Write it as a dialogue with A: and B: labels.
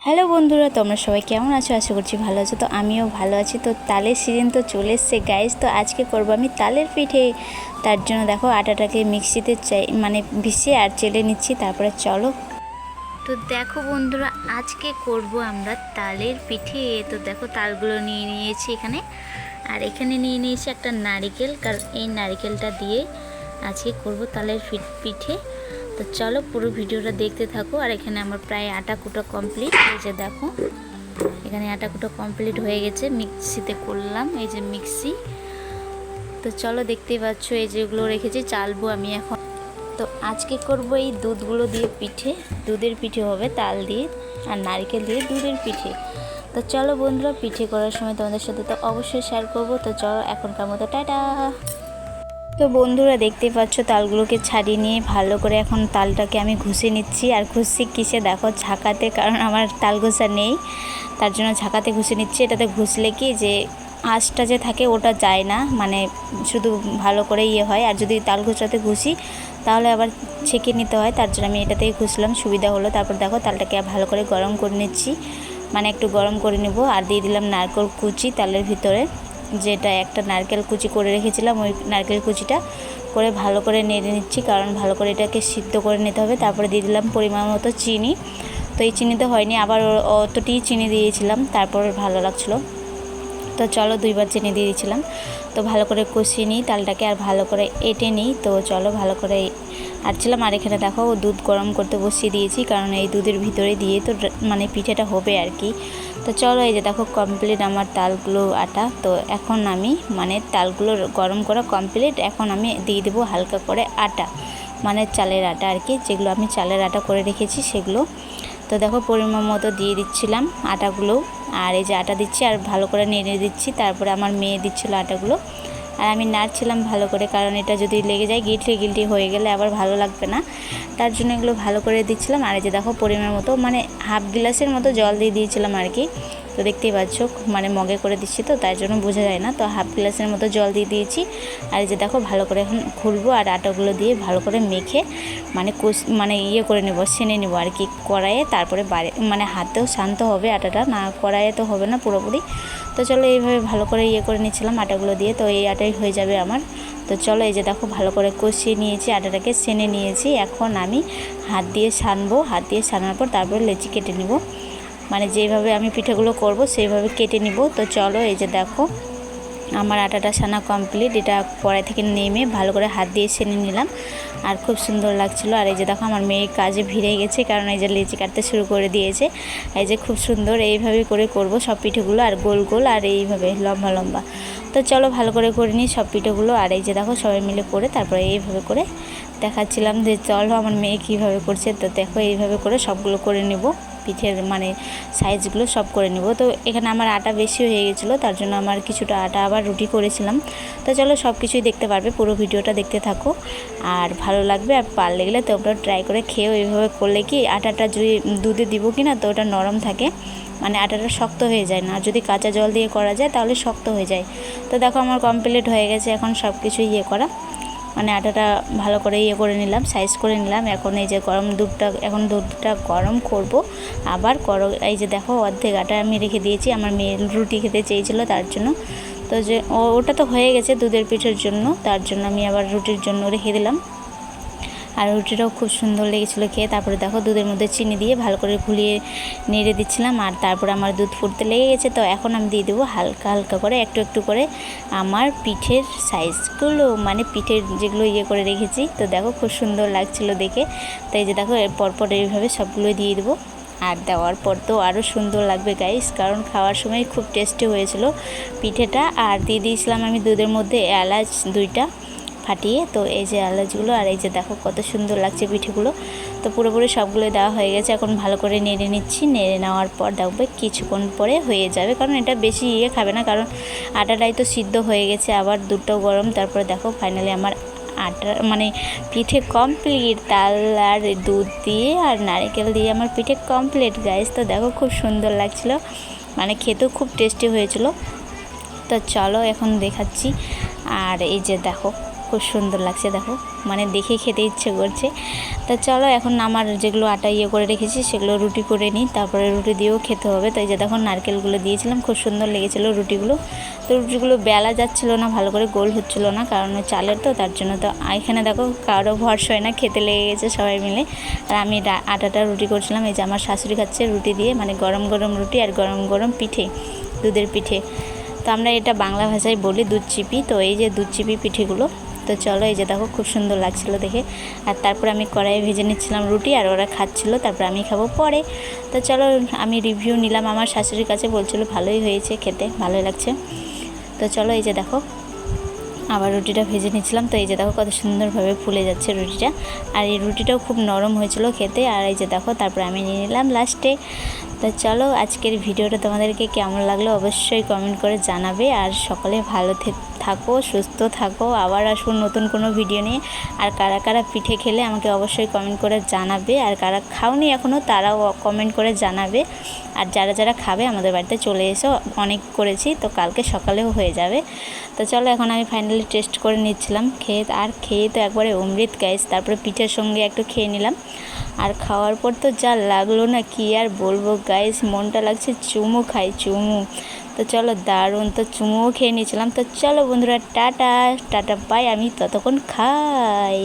A: Hello বন্ধুরা, তোমরা সবাই কেমন আছো? আশা করছি ভালো আছো। তো আমিও ভালো আছি। তো তালের সিজন তো চলে এসছে গাইস। তো আজকে করবো আমি তালের পিঠে। তার জন্য দেখো আটাটাকে মিক্সিতে ভিজিয়ে আর চেলে নিচ্ছি। তারপরে চলো। তো দেখো বন্ধুরা, আজকে করব আমরা তালের পিঠে। তো দেখো তালগুলো নিয়ে নিয়েছি এখানে, আর এখানে নিয়ে নিয়েছি একটা নারিকেল, কারণ এই নারিকেলটা দিয়ে আজকে করব তালের পিঠে। তো চলো পুরো ভিডিওটা দেখতে থাকো। আর এখানে আমার প্রায় আটা কুটো কমপ্লিট। এই যে দেখো এখানে আটা কুটো কমপ্লিট হয়ে গেছে, মিক্সিতে করলাম, এই যে মিক্সি। তো চলো দেখতেই পাচ্ছ এই যেগুলো রেখেছি চালবো আমি এখন। তো আজকে করব এই দুধগুলো দিয়ে পিঠে, দুধের পিঠে হবে তাল দিয়ে আর নারকেল দিয়ে দুধের পিঠে। তো চলো বন্ধুরা, পিঠে করার সময় তোমাদের সাথে তো অবশ্যই শেয়ার করব। তো চলো এখনকার মতো টাটা। তো বন্ধুরা দেখতেই পাচ্ছ তালগুলোকে ছাড়িয়ে নিয়ে ভালো করে এখন তালটাকে আমি ঘষে নিচ্ছি। আর ঘষছি কিসে দেখো, ঝাঁকাতে, কারণ আমার তাল ঘষা নেই, তার জন্য ঝাঁকাতে ঘষে নিচ্ছি। এটাতে ঘষলে কি যে আঁশটা যে থাকে ওটা যায় না, মানে শুধু ভালো করে হয়। আর যদি তাল ঘষাতে ঘষি তাহলে আবার ছেঁকে নিতে হয়, তার জন্য আমি এটাতেই ঘষলাম, সুবিধা হলো। তারপর দেখো তালটাকে ভালো করে গরম করে নিচ্ছি, মানে একটু গরম করে নেব। আর দিয়ে দিলাম নারকেল কুচি তালের ভিতরে, যেটা একটা নারকেল কুচি করে রেখেছিলাম, ওই নারকেল কুচিটা করে ভালো করে নেড়ে নিচ্ছি, কারণ ভালো করে এটাকে সিদ্ধ করে নিতে হবে। তারপরে দিয়ে দিলাম পরিমাণ মতো চিনি। তো এই চিনিতে হয়নি, আবার অতটি চিনি দিয়েছিলাম, তারপর ভালো লাগছিলো। তো চলো দুইবার চিনি দিয়ে দিয়েছিলাম। তো ভালো করে কষিয়ে নিই তালটাকে আর ভালো করে এঁটে নিই। তো চলো ভালো করে আটছিলাম। আর এখানে দেখো দুধ গরম করতে বসিয়ে দিয়েছি, কারণ এই দুধের ভিতরে দিয়ে তো মানে পিঠেটা হবে আর কি। তো চলো এই যে দেখো কমপ্লিট আমার তালগুলো আটা। তো এখন আমি মানে তালগুলো গরম করা কমপ্লিট, এখন আমি দিয়ে দেবো হালকা করে আটা, মানে চালের আটা আর কি, যেগুলো আমি চালের আটা করে রেখেছি সেগুলো। তো দেখো পরিমাণ মতো দিয়ে দিচ্ছিলাম আটাগুলো, আর এই যে আটা দিচ্ছি আর ভালো করে নেড়ে দিচ্ছি। তারপরে আমার মেয়ে দিচ্ছিলো আটাগুলো, আর আমি নাড়ছিলাম ভালো করে, কারণ এটা যদি লেগে যায় গিলটি গিলটি হয়ে গেলে আবার ভালো লাগবে না, তার জন্য এগুলো ভালো করে দিচ্ছিলাম। আর এই যে দেখো পরিমাণ মতো মানে হাফ গ্লাসের মতো জল দিয়ে দিয়েছিলাম আর কি। তো দেখতেই পাচ্ছ মানে মগে করে দিচ্ছি, তো তার জন্য বোঝা যায় না। তো হাফ গ্লাসের মতো জল দিয়ে দিয়েছি। আর এই যে দেখো ভালো করে এখন খুলবো আর আটাগুলো দিয়ে ভালো করে মেখে মানে করে নেবো, সেনে নেবো আর কি কড়াইয়ে। তারপরে মানে হাতেও শান্ত হবে আটাটা, না কড়াইয়ে তো হবে না পুরোপুরি। তো চলো এইভাবে ভালো করে করে নিচ্ছিলাম আটাগুলো দিয়ে। তো এই আটাই হয়ে যাবে আমার। তো চলো এই যে দেখো ভালো করে কষিয়ে নিয়েছি, আটাটাকে সেনে নিয়েছি। এখন আমি হাত দিয়ে সানবো, হাত দিয়ে সানার পর তারপরে লেচি কেটে নিব, মানে যেভাবে আমি পিঠেগুলো করব সেইভাবে কেটে নিব। তো চলো এই যে দেখো আমার আটাটা সানা কমপ্লিট। এটা কড়াই থেকে নেমে ভালো করে হাত দিয়ে সেনে নিলাম, আর খুব সুন্দর লাগছিলো। আর এই যে দেখো আমার মেয়ে কাজে ভিড়ে গেছে, কারণ এই যে লেচি কাটতে শুরু করে দিয়েছে। এই যে খুব সুন্দর এইভাবে করে করব সব পিঠেগুলো, আর গোল গোল আর এইভাবে লম্বা লম্বা। তো চলো ভালো করে নিই সব পিঠেগুলো। আর এই যে দেখো সবাই মিলে করে তারপরে এইভাবে করে দেখাচ্ছিলাম যে চলো আমার মেয়ে কীভাবে করছে। তো দেখো এইভাবে করে সবগুলো করে নেব, পিঠের মানে সাইজগুলো সব করে নেব। তো এখানে আমার আটা বেশি হয়ে গেছিলো, তার জন্য আমার কিছুটা আটা আবার রুটি করেছিলাম। তো চলো সব কিছুই দেখতে পারবে, পুরো ভিডিওটা দেখতে থাকো, আর ভালো লাগবে। আর পারলে গেলে তোমরা ট্রাই করে খেয়েও। এইভাবে করলে কি আটাটা যদি দুধে দিব কি না, তো ওটা নরম থাকে, মানে আটাটা শক্ত হয়ে যায় না। আর যদি কাঁচা জল দিয়ে করা যায় তাহলে শক্ত হয়ে যায়। তো দেখো আমার কমপ্লিট হয়ে গেছে, এখন সব কিছু করা, মানে আটাটা ভালো করে করে নিলাম, সাইজ করে নিলাম। এখন এই যে এখন দুধটা গরম করব আবার এই যে দেখো অর্ধেক আটা আমি রেখে দিয়েছি, আমার মেয়ে রুটি খেতে চেয়েছিলো তার জন্য। তো যে ওটা তো হয়ে গেছে দুধের পিঠের জন্য, তার জন্য আমি আবার রুটির জন্য রেখে দিলাম। আর রুটিটাও খুব সুন্দর লেগেছিলো খেয়ে। তারপরে দেখো দুধের মধ্যে চিনি দিয়ে ভালো করে ঘুলিয়ে নেড়ে দিচ্ছিলাম। আর তারপরে আমার দুধ ফুটতে লেগে গেছে, তো এখন আমি দিয়ে দেবো হালকা হালকা করে একটু একটু করে আমার পিঠের সাইজগুলো, মানে পিঠের যেগুলো করে রেখেছি। তো দেখো খুব সুন্দর লাগছিলো দেখে। তো এই যে দেখো এর পরপর এইভাবে সবগুলো দিয়ে দেবো। আর দেওয়ার পর তো আরও সুন্দর লাগবে গাইস, কারণ খাওয়ার সময় খুব টেস্টি হয়েছিল পিঠেটা। আর দিয়ে দিয়েছিলাম আমি দুধের মধ্যে এলাচ 2টা ফাটিয়ে। তো এই যে এলাচগুলো, আর এই যে দেখো কত সুন্দর লাগছে পিঠেগুলো। তো পুরোপুরি সবগুলো দেওয়া হয়ে গেছে, এখন ভালো করে নেড়ে নিচ্ছি। নেড়ে নেওয়ার পর দেখবে কিছুক্ষণ পরে হয়ে যাবে, কারণ এটা বেশি খাবে না, কারণ আটাটাই তো সিদ্ধ হয়ে গেছে, আবার দুধটাও গরম। তারপরে দেখো ফাইনালি আমার আটা মানে পিঠে কমপ্লিট, তাল আর দুধ দিয়ে আর নারকেল দিয়ে আমার পিঠে কমপ্লিট গাইস। তো দেখো খুব সুন্দর লাগছিলো, মানে খেতেও খুব টেস্টি হয়েছিল। তো চলো এখন দেখাচ্ছি। আর এই যে দেখো খুব সুন্দর লাগছে দেখো, মানে দেখে খেতে ইচ্ছে করছে। তা চলো এখন আমার যেগুলো আটা করে রেখেছি সেগুলো রুটি করে নিই, তারপরে রুটি দিয়েও খেতে হবে। তো এই যে দেখো নারকেলগুলো দিয়েছিলাম, খুব সুন্দর লেগেছিলো রুটিগুলো। তো রুটিগুলো বেলা যাচ্ছিলো না, ভালো করে গোল হচ্ছিলো না, কারণ চালের তো, তার জন্য। তো এখানে দেখো কারো ভরসা হয় না, খেতে লেগে গেছে সবাই মিলে। আর আমি আটাটা রুটি করছিলাম। এই যে আমার শাশুড়ি খাচ্ছে রুটি দিয়ে, মানে গরম গরম রুটি আর গরম গরম পিঠে, দুধের পিঠে। তো আমরা এটা বাংলা ভাষায় বলি দুধ চিপি। তো এই যে দুধ চিপি পিঠেগুলো। তো চলো এই যে দেখো খুব সুন্দর লাগছিলো দেখে। আর তারপর আমি কড়াইয়ে ভেজে নিচ্ছিলাম রুটি, আর ওরা খাচ্ছিলো, তারপর আমি খাবো পরে। তো চলো আমি রিভিউ নিলাম আমার শাশুড়ির কাছে, বলছিলো ভালোই হয়েছে খেতে, ভালোই লাগছে। তো চলো এই যে দেখো আবার রুটিটা ভেজে নিচ্ছিলাম। তো এই যে দেখো কত সুন্দরভাবে ফুলে যাচ্ছে রুটিটা, আর এই রুটিটাও খুব নরম হয়েছিল খেতে। আর এই যে দেখো তারপর আমি নিয়ে নিলাম লাস্টে। তো চলো আজকের ভিডিওটা তোমাদেরকে কেমন লাগলো অবশ্যই কমেন্ট করে জানাবে। আর সকলে ভালো থাকো, সুস্থ থাকো, আবার আসুন নতুন কোনো ভিডিও নিয়ে। আর কারা কারা পিঠে খেলে আমাকে অবশ্যই কমেন্ট করে জানাবে, আর কারা খাওনি এখনও তারাও কমেন্ট করে জানাবে। আর যারা যারা খাবে আমাদের বাড়িতে চলে এসো, অনেক করেছি তো, কালকে সকালেও হয়ে যাবে। তো চলো এখন আমি ফাইনালি টেস্ট করে নিচ্ছিলাম, খেয়ে তো একবারে অমৃত গাইস। তারপরে পিঠের সঙ্গে একটু খেয়ে নিলাম, আর খাওয়ার পর তো যা লাগলো না কি আর বলবো গাইস, মনটা লাগছে চুমু খাই, চুমু। তো চলো দারুণ, তো চুমুও খেয়ে নিয়েছিলাম। তো চলো বন্ধুরা টাটা টাটা, বাই, আমি ততক্ষণ খাই।